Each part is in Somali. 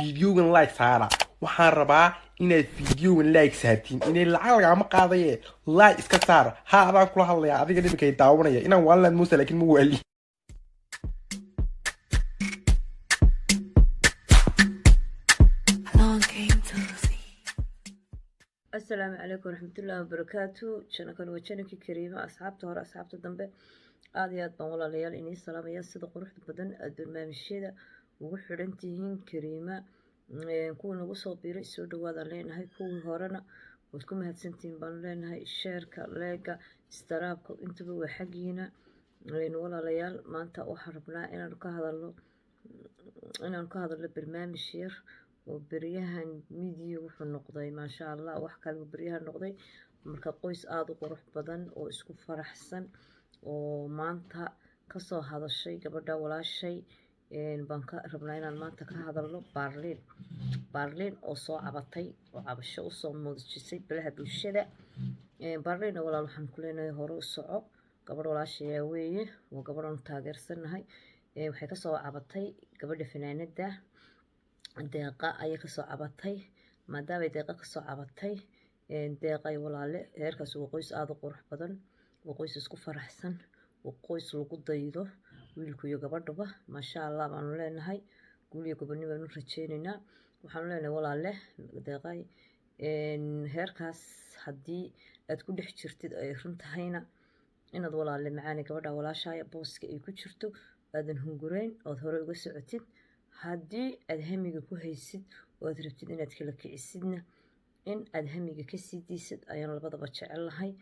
fiidiyogan like saara waxaan rabaa inaad fiidiyogan like saartiin inay lacag lagama qaadaye like iska saar ha adaan kula hadlaya adiga nimankay daawanaya inaan waalan muusa laakiin ma waali السلام عليكم ورحمة الله وبركاته. شنا كانوا وجهناك كريمة أصحابته هرا أصحابته دنبه عاديات بنولا ليال إني السلام يا سيد قروح بدن البرنامج الشيدا وحرنتين كريمة كونوا وصل بيري سود وهذا لين هاي كون هرنا وتكون هالسنتين بان لين هاي الشركة لاقة استرابكم انتبهوا حقينا لين ولا ليال ما أنت أحربنا إن نكهذا البرنامج شير وبريها ميديا وحو النقضي ما شاء الله وحكا بريها النقضي مركا قويس آدو قروح بدن واسكو فرحسن ومانتا كسو هذا الشيء قبدا ولا الشيء بانكا ربناينا مانتا كهذا اللو بارلين وصو عبطي وعبشو وصو مودجيسي بلها بالشدة بارلين ولا الحن كلنا يهورو السعو قبدا ولا الشيء ويه وقبدا نتاقر سنهاي وحي كسو عبطي قبدا فنانة ده deeqa ayay kasoo cabatay maadaama deeqa kasoo cabatay deeqay walaale heerkaas waa qoys aad u qurux badan waa qoys isku faraxsan waa qoys lagu daydo wiilku iyo gabadhuba maasha Allah baanu leenahay guuliyo gobonimo baanu rajeynaynaa waxaanu leenahay walaale deeqay heerkaas haddii aad ku dhex jirtid ay run tahayna inaad walaale macaani gabadha walaashaya booska ay ku jirto aadan hungurayn ood hore uga socotid haddii aad hamiga ku haysid oo aad rabtid inaad kala kicisidna in aad hamiga ka sii diisid ayaan labadaba jecel lahay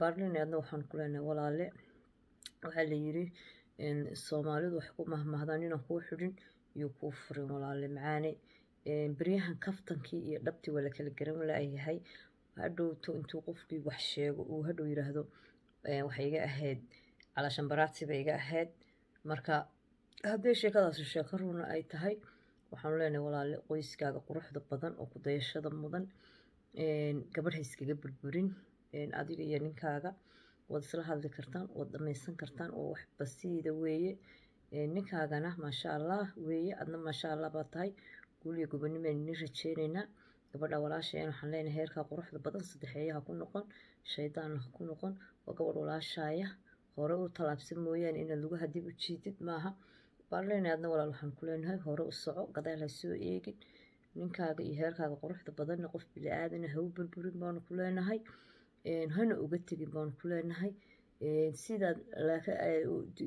baarlin aadna waxaan ku leenahay walaale waxaa la yiri Soomaalidu wax ku mahmahdaan inaan kuu xidhin iyo kuu furin walaale macaani bariyahan kaftankii iyo dhabtii wala kala garan laayahay hadhowto intuu qofkii wax sheego uu hadhow yiraahdo waxay iga ahayd calashan baraati bay iga ahayd marka haddii sheekadaas sheeko run ay tahay waxaan leenahay walaale qoyskaaga quruxda badan oo ku dayashada mudan gabadha iskaga burburin adiga iyo ninkaaga wad isla hadli kartaan wad dhamaysan kartaan oo wax basiida weeye ninkaagana maasha Allah weeye adna maasha Allah baa tahay guuliyo gobonimo ni rajeynaynaa gabadha walaashayna waxaan leenahay heerka quruxda badan saddexeeyaha ku noqon shaydaan ku noqon oo gabadh walaashaya hore u talaabsan mooyaan in lagu hadib u jiidid maaha baarlina aadna walaal waxaan ku leenahay hore u soco gadaal ha soo eegin ninkaaga iyo heerkaaga quruxda badan qof bili aadan ah u burburin baan ku leenahay hana uga tagin baan ku leenahay sida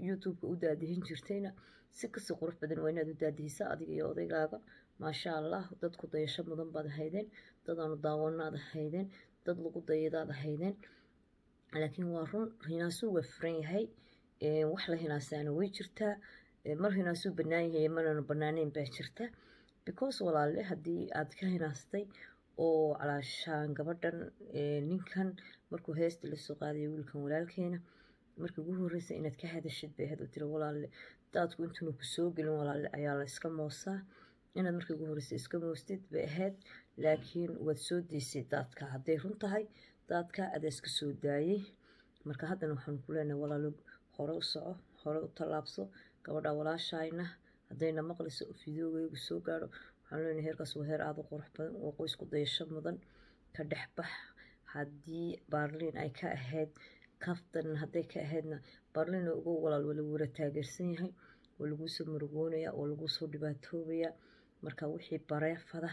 YouTube u daadihin jirtayna si kasoo qurux badan waa inaad u daadihisa adiga iyo odaygaaga maasha Allah dadku dayasho mudan baad haydeen dad aanu daawanaad haydeen dad lagu dayadaad haydeen laakiin waa run hinaasu waa furan yahay wax la hinaasaana way jirtaa mar hinaasu banaan yahay marna banaaneen baa jirta because walaale haddii aad ka hinaastay oo calaashaan gabadhan ninkan markuu heesta la soo qaaday wiilkan walaalkeena markii ugu horeysay inaad ka hadashid bay ahayd oo tiri walaale dadku intuu ku soo gelin walaale ayaa la iska moosaa inaad markii ugu horeysay iska moostid bay ahayd laakiin waad soo diisay dadka hadday run tahay dadka aad iska soo daayay marka haddana waxaan ku leenahay walaalo hore u soco hore u talaabso gabadha walaashayna haddayna maqlayso fiidiyowgaygu soo gaaro waxaan leenahay heerkaas waa heer aad u qurux badan oo qoys ku dayasho mudan ka dhex bax haddii baarlin ay ka ahayd kaftan hadday ka ahaydna baarlin ugu walaal wala wara taageersan yahay oo lagu soo murugoonaya oo lagu soo dhibaatoobaya marka wixii bareefada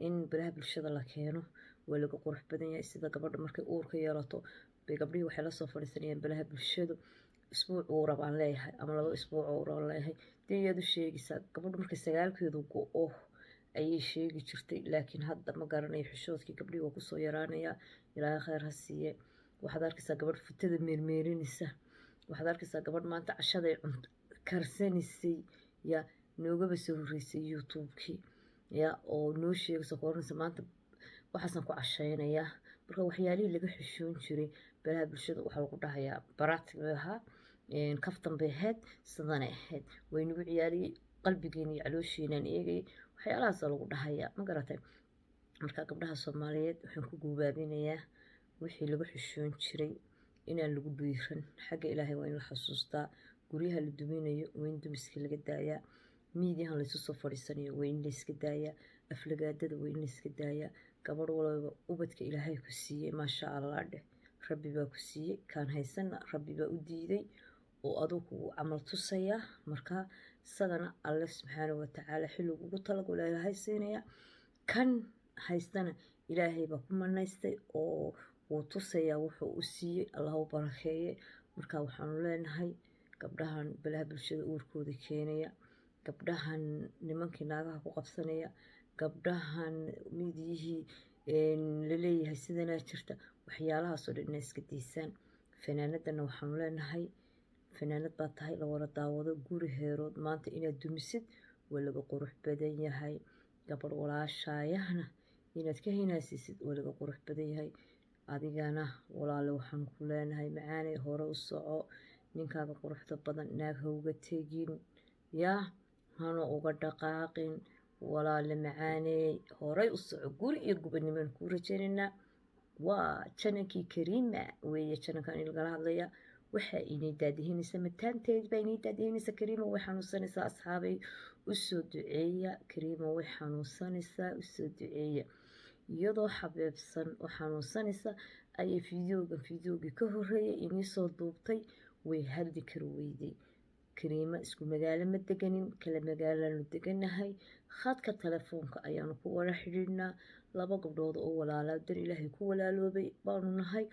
in baraha bulshada la keeno waa laga qurux badan yahay sida gabadha markay uurka yeelato bay gabdhihii waxay la soo fadhiisanayaan baraha bulshada isbuuc uu rabaan leeyahay ama laba isbuuc uu rabaan leeyahay deeyadu sheegaysaa gabadhu markay sagaalkeedu go'o ayay sheegi jirtay laakiin hadda ma garanayo xishoodkii gabdhihii waa kusoo yaraanaya ilaahay khayr ha siiye waxaad arkaysaa gabadh futada meermeerinaysa waxaad arkaysaa gabadh maanta cashaday karsanaysay ya noogaba soo horeysay YouTube-kii ya oo noo sheegaysa qoranaysa maanta waxaasan ku cashaynayaa marka waxyaalihii laga xishoon jiray baraha bulshada waxaa lagu dhahayaa baraati bay ahaa kaftan bay ahayd sidanay ahayd way nagu ciyaariyey qalbigeena iyo caloosheennaan eegayay waxyaalahaasa lagu dhahayaa ma garatay marka gabdhaha Soomaaliyeed waxaan ku guubaabinayaa wixii laga xishoon jiray inaan lagu dhiiran xagga Ilaahay waa in la xasuustaa guryaha la duminayo waa in dumiska laga daayaa miidiyahan laysu soo fadhiisanayo waa in layska daayaa aflagaadada waa in layska daayaa gabadh walba ubadka ilaahay ku siiyey maasha allah dheh rabbi baa ku siiyey kaan haysana rabbi baa u diiday oo adugu kugu camal tusayaa markaa isagana alle subxaana watacaala xilligu ugu talagalay ilaahay siinaya kan haystana ilaahay baa ku manaystay oo wuu tusayaa wuxuu u siiyey allah u barakeeye marka waxaanu leenahay gabdhahan balaha bulshada uurkooda keenaya gabdhahan nimankii naagaha ku qabsanaya gabdhahan midiyihii laleeyahay sidanaa jirta waxyaalahaasoo dhan inay iska daysaan fanaanadana waxaanu leenahay fanaanad baa tahay la wada daawado guri heerood maanta inaad dumisid waa laga qurux badan yahay gabadh walaashaayahna inaad ka hinaasisid waa laga qurux badan yahay adigana walaale waxaan ku leenahay macaanay hore u soco ninkaaga quruxda badan naag ha uga tegin yaa hana uga dhaqaaqin walaale macaaney horey u soco guri iyo gubadnimaan kuu rajaynaynaa waa janankii kariima weeye janankan in lagala hadlaya waxaa inay daadihinaysa mataanteed baa inay daadihinaysa kariima way xanuunsanaysaa asxaabay usoo duceeya kariima way xanuunsanaysaa usoo duceeya iyadoo xabeebsan oo xanuunsanaysa ayay fideogii ka horeeyay inii soo duubtay way hadli kari weyday kariima isku magaalo ma deganin kala magaalaanu deganahay khadka telefoonka ayaanu ku wada xidhiidhnaa laba gabdhood oo walaalaa dar ilaahay ku walaaloobay baanu nahay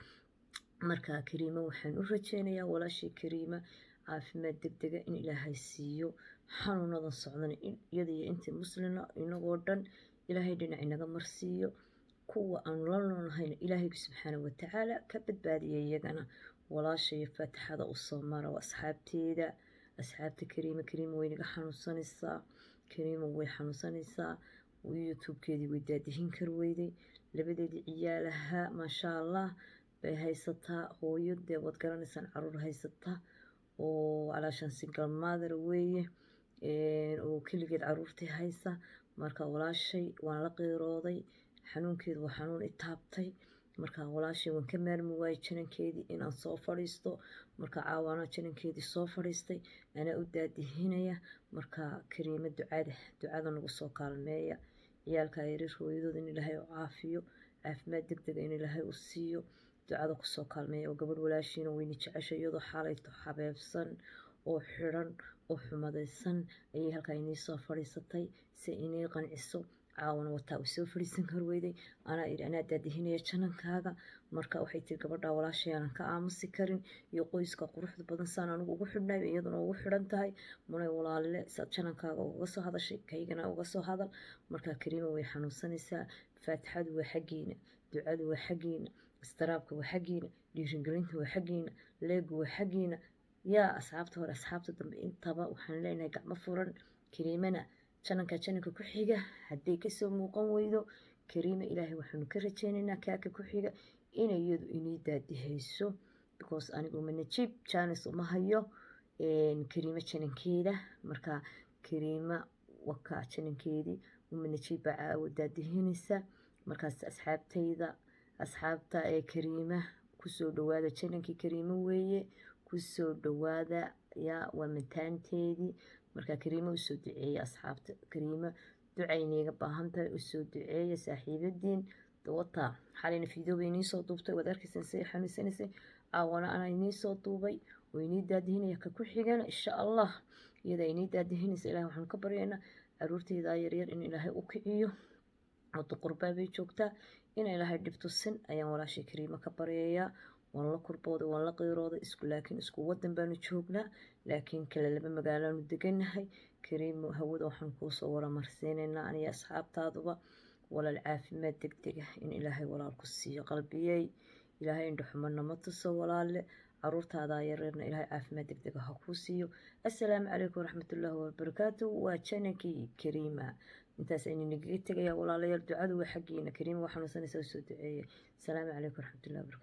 markaa kariima waxaan u rajeynayaa walaashii kariima caafimaad degdega in ilaahay siiyo xanuunadan socdana iyada iyo intii muslina inagoo dhan ilaahay dhinac inaga marsiiyo kuwa aan la noolnahayna ilaahay subxaana watacaala ka badbaadiya iyagana walaashayo faatixada usoo mara asxaabta kariima way naga xanuunsanaysaa kariima way xanuunsanaysaa youtube-keedii way daadihin kar weyday labadeedii ciyaalaha maasha allah bay haysataa hooyo dee waad garanaysaan caruur haysataa oo calaashan single mother weeye oo keligeed caruurtii haysa marka walaashay waan la qiirooday xanuunkeedu waa xanuun i taabtay marka walaashay waan ka maarmi waayey janankeedii inaan soo fadhiisto marka caawaana janankeedii soo fadhiistay anaa u daadihinaya marka kariima ducada nagu soo kaalmeeya ciyaalka yaryar hooyadooda in ilaahay u caafiyo caafimaad degdega in ilaahay u siiyo ducada kusoo kaalmeeya oo gabadh walaashiina weyni jecesha iyadoo xaalayto xabeebsan oo xidhan oo xumadaysan ayay halkaa inii soo fadhiisatay si inii qanciso caawana wataa u soo fadhiisan kar weyday anaa daadihinaya janankaaga marka waxay tiri gabadha walaashay aanan ka aamusi karin iyo qoyska quruxda badan saan anigu ugu xidhnay iyaduna ugu xidhan tahay munay walaalile saad janankaaga uga soo hadashay kaygana uga soo hadal marka kariima way xanuunsanaysaa faatixadu waa xaggiina ducadu waa xaggiina istiraabka waa xaggiina dhiirigelinta waa xaggiina leegu waa xaggiina yaa asxaabta hore asxaabta dambe intaba waxaan leenahay gacmo furan kariimana jananka ku xiga hadday kasoo muuqan weydo kariima ilaahay waxaanu ka rajeynaynaa kaaka ku xiga inay iyadu inii daadihayso because anigu manajiib jaanis uma hayo kariima janankeeda marka kariima wakaa janankeedii manajiib baa caawo daadihinaysa markaas asxaabta ee kariima kusoo dhawaada janankii kariima weeye kusoo dhawaada yaa waa mataanteedii marka kariima usoo duceeya asxaabta kariima ducayniiga baahan tahay usoo duceeya saaxiibadiin dawata xalayna fiidooba inii soo duubtay waad arkaysaan siday xanuunsanaysay caawana anaa inii soo duubay oo inii daadihinaya ka ku xigana insha allah iyada inii daadihinaysa ilahay waxaanu ka baryaynaa caruurteeda yaryar in ilaahay u kiciyo oo duqurbaa bay joogtaa in ilaahay dhibtusin ayaan walaashay kariima ka baryayaa waan la kurbooday waan la qiirooday laakiin isku wadan baanu joognaa laakiin kale laba magaalaanu deganahay kariimo hawada waxaan kuusoo waramarsiinaynaa aniga asxaabtaaduba walaal caafimaad degdega in ilaahay walaal ku siiyo qalbiyey ilaahay indhaxumana ma tuso walaale caruurtaadaa yareerna ilaahay caafimaad degdega ha kuu siiyo assalaamu calaykum waraxmatullaahi wabarakaatu waa janankii kariima intaas aynu nagaga tegayaa walaalayaal ducadu waa xaggiina kariima waa xanuunsanaysaa soo duceeya asalaamu calaykum waraxmatullahi wabarakatu